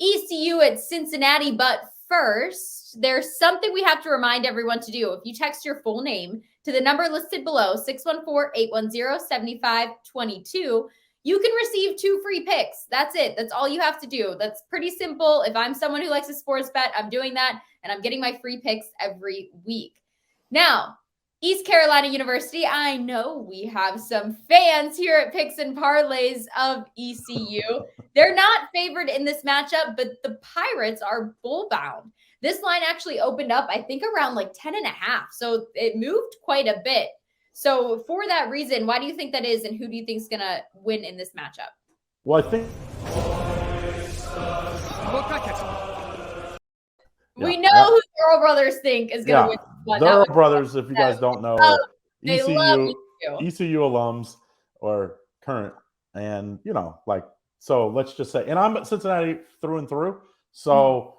ECU at Cincinnati. But first, there's something we have to remind everyone to do. If you text your full name to the number listed below, 614-810-7522, you can receive 2 free picks. That's it. That's all you have to do. That's pretty simple. If I'm someone who likes a sports bet, I'm doing that, and I'm getting my free picks every week. Now, East Carolina University, I know we have some fans here at Picks and Parlays of ECU. They're not favored in this matchup, but the Pirates are bull-bound. This line actually opened up, I think, around like 10.5, so it moved quite a bit. So for that reason, why do you think that is, and who do you think is going to win in this matchup? Well, I think we know who the Earl brothers think is going to win. The Earl brothers, if you guys don't know, are ECU alums or current. And, so let's just say, and I'm at Cincinnati through and through. So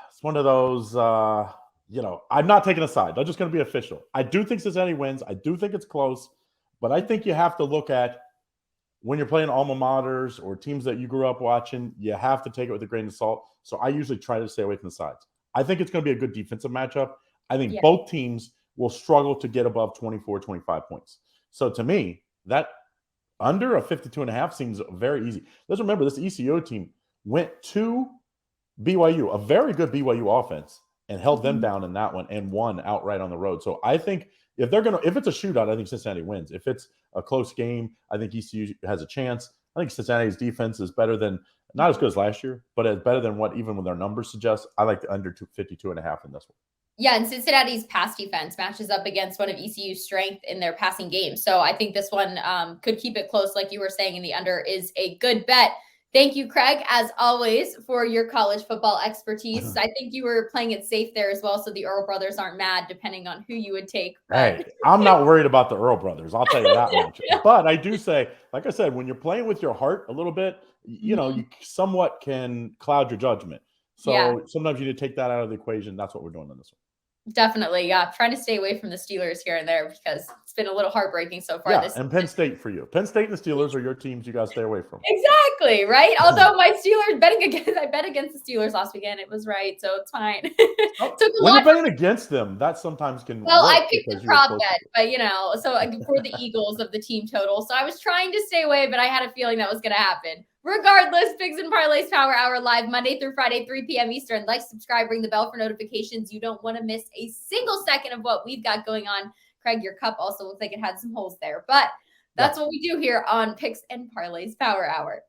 it's one of those, I'm not taking a side. I'm just going to be official. I do think Cincinnati wins. I do think it's close. But I think you have to look at when you're playing alma maters or teams that you grew up watching, you have to take it with a grain of salt. So I usually try to stay away from the sides. I think it's going to be a good defensive matchup. I think both teams will struggle to get above 24, 25 points. So to me, that under a 52.5 seems very easy. Let's remember this ECU team went to BYU, a very good BYU offense, and held them down in that one and won outright on the road. So I think if it's a shootout, I think Cincinnati wins. If it's a close game, I think ECU has a chance. I think Cincinnati's defense is better than, not as good as last year, but it's better than what even when their numbers suggest. I like the under 52.5 in this one. Yeah, and Cincinnati's pass defense matches up against one of ECU's strength in their passing game. So I think this one could keep it close, like you were saying, and the under is a good bet. Thank you, Craig, as always, for your college football expertise. I think you were playing it safe there as well, so the Earl brothers aren't mad, depending on who you would take. Hey, I'm not worried about the Earl brothers. I'll tell you that much. But I do say, like I said, when you're playing with your heart a little bit, you somewhat can cloud your judgment. So sometimes you need to take that out of the equation. That's what we're doing on this one. Definitely, yeah. Trying to stay away from the Steelers here and there because it's been a little heartbreaking so far. Yeah, and Penn State for you. Penn State and the Steelers are your teams you got to stay away from. Exactly, right? Although my Steelers I bet against the Steelers last weekend. It was right, so it's fine. When you're betting against them, that sometimes can. Well, I picked the prop bet, but so for the Eagles of the team total. So I was trying to stay away, but I had a feeling that was going to happen. Regardless, Picks and Parlays Power Hour live Monday through Friday, 3 p.m. Eastern. Like, subscribe, ring the bell for notifications. You don't want to miss a single second of what we've got going on. Craig, your cup also looks like it had some holes there, but that's what we do here on Picks and Parlays Power Hour.